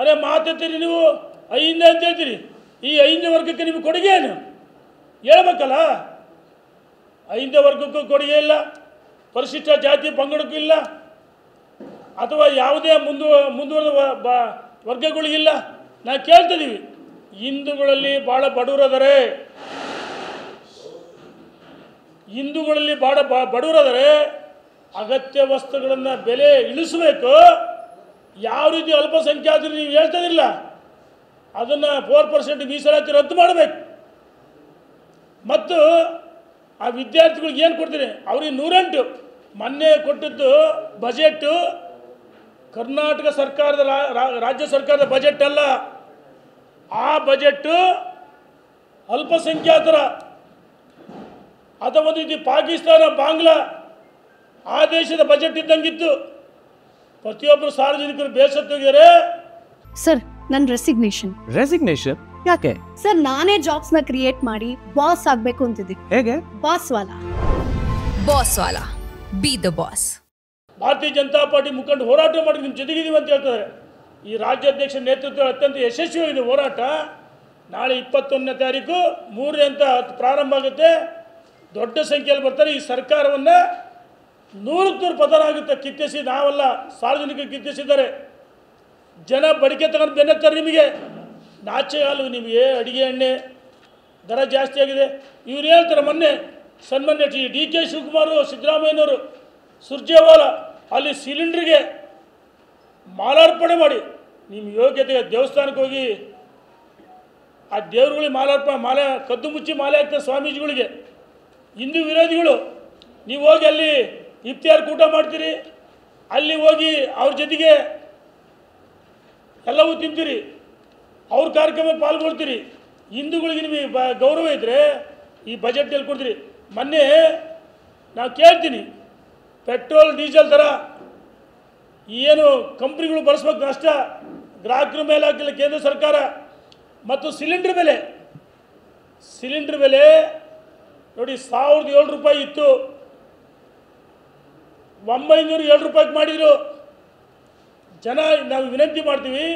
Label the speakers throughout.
Speaker 1: ಅರೆ ಮಾತಾಡ್ತೀರಿ ನೀವು ಐದನೇ ಅಂತ ಹೇಳ್ತೀರಿ. ಈ ಐದನೇ ವರ್ಗಕ್ಕೆ ನಿಮಗೆ ಕೊಡುಗೆ ಏನು ಹೇಳ್ಬೇಕಲ್ಲ. ಐದನೇ ವರ್ಗಕ್ಕೂ ಕೊಡುಗೆ ಇಲ್ಲ, ಪರಿಶಿಷ್ಟ ಜಾತಿ ಪಂಗಡಕ್ಕೂ ಇಲ್ಲ, ಅಥವಾ ಯಾವುದೇ ಮುಂದುವರೆದ ವರ್ಗಗಳಿಗಿಲ್ಲ. ನಾವು ಕೇಳ್ತಿದ್ದೀವಿ, ಹಿಂದೂಗಳಲ್ಲಿ ಭಾಳ ಬಡವರದರೆ, ಬಡವರದರೆ ಅಗತ್ಯ ವಸ್ತುಗಳನ್ನು ಬೆಲೆ ಇಳಿಸಬೇಕು. ಯಾವ ರೀತಿ ಅಲ್ಪಸಂಖ್ಯಾತರು ನೀವು ಹೇಳ್ತದಿಲ್ಲ, ಅದನ್ನು 4% ಮೀಸಲಾತಿ ರದ್ದು ಮಾಡಬೇಕು. ಮತ್ತು ಆ ವಿದ್ಯಾರ್ಥಿಗಳಿಗೆ ಏನು ಕೊಡ್ತೀರಿ? ಅವ್ರಿಗೆ 108 ಮೊನ್ನೆ ಕೊಟ್ಟಿದ್ದು ಬಜೆಟ್ಟು ಕರ್ನಾಟಕ ಸರ್ಕಾರದ ರಾಜ್ಯ ಸರ್ಕಾರದ ಬಜೆಟ್ ಅಲ್ಲ. ಆ ಬಜೆಟ್ಟು ಅಲ್ಪಸಂಖ್ಯಾತರ ಅಥವಾ ಒಂದು ರೀತಿ ಪಾಕಿಸ್ತಾನ ಬಾಂಗ್ಲಾ ಆ ದೇಶದ ಬಜೆಟ್ ಇದ್ದಂಗಿತ್ತು. ಪ್ರತಿಯೊಬ್ಬರು ಸಾರ್ವಜನಿಕರು ಬೇಸತ್ತೋಗಿದ್ದಾರೆ.
Speaker 2: ಸರ್, ನನ್ನ ರೆಸಿಗ್ನೇಷನ್
Speaker 3: ಯಾಕೆ
Speaker 2: ಸರ್? ನಾನೇ ಜಾಬ್ಸ್ ನ ಕ್ರಿಯೇಟ್ ಮಾಡಿ ಬಾಸ್ ಆಗ್ಬೇಕು ಅಂತಿದ್ದೀನಿ.
Speaker 3: ಹೇಗೆ?
Speaker 2: Boss Vala
Speaker 4: B the boss.
Speaker 1: ಭಾರತೀಯ ಜನತಾ ಪಾರ್ಟಿ ಮುಖಂಡ ಹೋರಾಟ ಮಾಡಿ ನಿಮ್ಮ ಜೊತೆಗಿದ್ದೀವಿ ಅಂತ ಹೇಳ್ತಾರೆ. ಈ ರಾಜ್ಯಾಧ್ಯಕ್ಷ ನೇತೃತ್ವ ಅತ್ಯಂತ ಯಶಸ್ವಿಯಾಗಿದೆ ಹೋರಾಟ. ನಾಳೆ 21ನೇ ತಾರೀಕು 3 ಅಂತ ಪ್ರಾರಂಭ ಆಗುತ್ತೆ. ದೊಡ್ಡ ಸಂಖ್ಯೆಯಲ್ಲಿ ಬರ್ತಾರೆ. ಈ ಸರ್ಕಾರವನ್ನು 100% ಪತನ ಆಗುತ್ತೆ. ಕಿತ್ತೆಸಿ ನಾವಲ್ಲ, ಸಾರ್ವಜನಿಕರು ಕಿತ್ತೆಸಿದ್ದಾರೆ. ಜನ ಬಡಿಕೆ ತಗೊಂಡು ಬೆನ್ನತ್ತಾರೆ. ನಿಮಗೆ ನಾಚೆ ಹಾಲು, ನಿಮಗೆ ಅಡಿಗೆ ಎಣ್ಣೆ ದರ ಜಾಸ್ತಿ ಆಗಿದೆ. ಇವ್ರು ಹೇಳ್ತಾರೆ, ಮೊನ್ನೆ ಸನ್ಮಾನ್ಯ DK ಶಿವಕುಮಾರ್, ಸಿದ್ದರಾಮಯ್ಯನವರು, ಸುರ್ಜೇವಾಲಾ ಅಲ್ಲಿ ಸಿಲಿಂಡ್ರಿಗೆ ಮಾಲಾರ್ಪಣೆ ಮಾಡಿ, ನಿಮ್ಮ ಯೋಗ್ಯತೆಗೆ ದೇವಸ್ಥಾನಕ್ಕೆ ಹೋಗಿ ಆ ದೇವ್ರುಗಳಿಗೆ ಮಾಲೆ ಕದ್ದು ಮುಚ್ಚಿ ಮಾಲೆ ಹಾಕ್ತಾರೆ ಸ್ವಾಮೀಜಿಗಳಿಗೆ. ಹಿಂದೂ ವಿರೋಧಿಗಳು ನೀವು ಹೋಗಿ ಅಲ್ಲಿ ಇಫ್ತಿಯಾರ್ ಕೂಟ ಮಾಡ್ತೀರಿ, ಅಲ್ಲಿ ಹೋಗಿ ಅವ್ರ ಜೊತೆಗೆ ಎಲ್ಲವೂ ತಿಂತೀರಿ, ಅವ್ರ ಕಾರ್ಯಕ್ರಮಕ್ಕೆ ಪಾಲ್ಗೊಳ್ತೀರಿ. ಹಿಂದೂಗಳಿಗೆ ನಿಮಗೆ ಗೌರವ ಇದ್ದರೆ ಈ ಬಜೆಟ್ನಲ್ಲಿ ಕೊಡ್ತೀರಿ. ಮೊನ್ನೆ ನಾವು ಕೇಳ್ತೀನಿ, ಪೆಟ್ರೋಲ್ ಡೀಸೆಲ್ ದರ ಏನು ಕಂಪ್ನಿಗಳು ಬಳಸ್ಬೇಕು ನಷ್ಟ ಗ್ರಾಹಕರ ಮೇಲೆ ಹಾಕಿಲ್ಲ ಕೇಂದ್ರ ಸರ್ಕಾರ. ಮತ್ತು ಸಿಲಿಂಡ್ರ್ ಬೆಲೆ ನೋಡಿ, 1,007 ರೂಪಾಯಿ ಇತ್ತು, 907 ರೂಪಾಯಿಗೆ ಮಾಡಿದರು. ಜನ ನಾವು ವಿನಂತಿ ಮಾಡ್ತೀವಿ,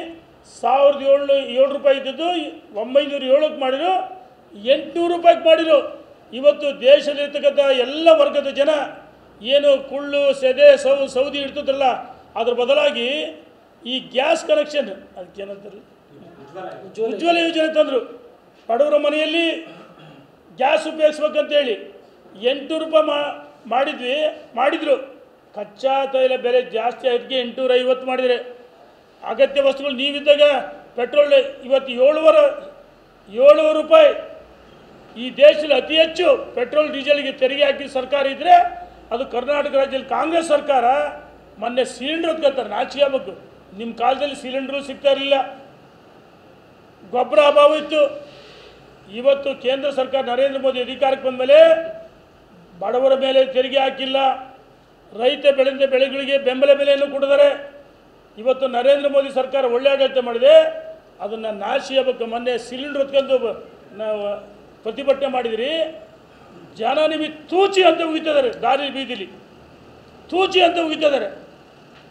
Speaker 1: 1,007 ರೂಪಾಯಿ ಇದ್ದದ್ದು 907ಕ್ಕೆ ಮಾಡಿದ್ರು, 800 ರೂಪಾಯಿಗೆ ಮಾಡಿದ್ರು. ಇವತ್ತು ದೇಶದಲ್ಲಿರ್ತಕ್ಕಂಥ ಎಲ್ಲ ವರ್ಗದ ಜನ ಏನು ಕುಳ್ಳು ಸೆದೆ ಸೌದಿ ಇಡ್ತದಲ್ಲ, ಅದ್ರ ಬದಲಾಗಿ ಈ ಗ್ಯಾಸ್ ಕನೆಕ್ಷನ್, ಅದಕ್ಕೇನಂತಾರೆ, ಉಜ್ವಲ ಯೋಜನೆ ತಂದರು. ಬಡವರ ಮನೆಯಲ್ಲಿ ಗ್ಯಾಸ್ ಉಪಯೋಗಿಸ್ಬೇಕಂತೇಳಿ 800 ರೂಪಾಯಿ ಮಾಡಿದರು. ಕಚ್ಚಾ ತೈಲ ಬೆಲೆ ಜಾಸ್ತಿ ಆಗೋದಕ್ಕೆ 850 ಮಾಡಿದರೆ, ಅಗತ್ಯ ವಸ್ತುಗಳು ನೀವಿದ್ದಾಗ ಪೆಟ್ರೋಲ್ ಇವತ್ತು 7 ರೂಪಾಯಿ. ಈ ದೇಶದಲ್ಲಿ ಅತಿ ಹೆಚ್ಚು ಪೆಟ್ರೋಲ್ ಡೀಸೆಲ್ಗೆ ತೆರಿಗೆ ಹಾಕಿ ಸರ್ಕಾರ ಇದ್ದರೆ ಅದು ಕರ್ನಾಟಕ ರಾಜ್ಯದಲ್ಲಿ ಕಾಂಗ್ರೆಸ್ ಸರ್ಕಾರ. ಮೊನ್ನೆ ಸಿಲಿಂಡ್ರ್ ಹೊತ್ಕೊಳ್ತಾರೆ, ನಾಚಿಕೆ ಆಗಬೇಕು. ನಿಮ್ಮ ಕಾಲದಲ್ಲಿ ಸಿಲಿಂಡ್ರು ಸಿಗ್ತಾ ಇರಲಿಲ್ಲ, ಗೊಬ್ಬರ ಅಭಾವ ಇತ್ತು. ಇವತ್ತು ಕೇಂದ್ರ ಸರ್ಕಾರ ನರೇಂದ್ರ ಮೋದಿ ಅಧಿಕಾರಕ್ಕೆ ಬಂದ ಮೇಲೆ ಬಡವರ ಮೇಲೆ ತೆರಿಗೆ ಹಾಕಿಲ್ಲ, ರೈತ ಬೆಳೆದ ಬೆಳೆಗಳಿಗೆ ಬೆಂಬಲ ಬೆಲೆಯನ್ನು ಕೊಡಿದ್ದಾರೆ. ಇವತ್ತು ನರೇಂದ್ರ ಮೋದಿ ಸರ್ಕಾರ ಒಳ್ಳೆ ಆಡಳಿತ ಮಾಡಿದೆ, ಅದನ್ನು ನಾಶಿ ಆಗಬೇಕು. ಮೊನ್ನೆ ಸಿಲಿಂಡ್ರ್ ಹೊತ್ಕೊಂಡು ನಾವು ಪ್ರತಿಭಟನೆ ಮಾಡಿದಿರಿ, ಜನ ನಿಮಗೆ ತೂಚಿ ಅಂತ ಉಗಿತಿದ್ದಾರೆ, ದಾರಿ ಬೀದಿಲಿ ತೂಚಿ ಅಂತ ಉಗಿತಿದ್ದಾರೆ.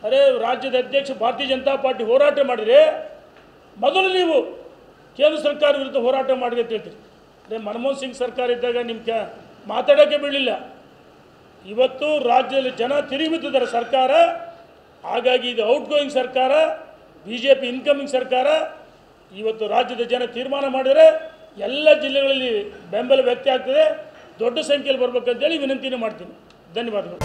Speaker 1: ಅರೆ, ರಾಜ್ಯದ ಅಧ್ಯಕ್ಷ ಭಾರತೀಯ ಜನತಾ ಪಾರ್ಟಿ ಹೋರಾಟ ಮಾಡಿದರೆ ಮೊದಲು ನೀವು ಕೇಂದ್ರ ಸರ್ಕಾರ ವಿರುದ್ಧ ಹೋರಾಟ ಮಾಡಿದೆ ಅಂತ ಹೇಳ್ತೀರಿ. ಅದೇ ಮನಮೋಹನ್ ಸಿಂಗ್ ಸರ್ಕಾರ ಇದ್ದಾಗ ನಿಮ್ಗೆ ಮಾತಾಡೋಕ್ಕೆ ಬಿಡಲಿಲ್ಲ. ಇವತ್ತು ರಾಜ್ಯದಲ್ಲಿ ಜನ ತಿರುಗಿಬಿಟ್ಟಿದ್ದಾರೆ ಸರ್ಕಾರ. ಹಾಗಾಗಿ ಇದು ಔಟ್ಗೋಯಿಂಗ್ ಸರ್ಕಾರ, BJP ಇನ್ಕಮಿಂಗ್ ಸರ್ಕಾರ. ಇವತ್ತು ರಾಜ್ಯದ ಜನ ತೀರ್ಮಾನ ಮಾಡಿದರೆ ಎಲ್ಲ ಜಿಲ್ಲೆಗಳಲ್ಲಿ ಬೆಂಬಲ ವ್ಯಕ್ತ ಆಗ್ತದೆ. ದೊಡ್ಡ ಸಂಖ್ಯೆಯಲ್ಲಿ ಬರಬೇಕಂತೇಳಿ ವಿನಂತಿನೇ ಮಾಡ್ತೀನಿ. ಧನ್ಯವಾದಗಳು.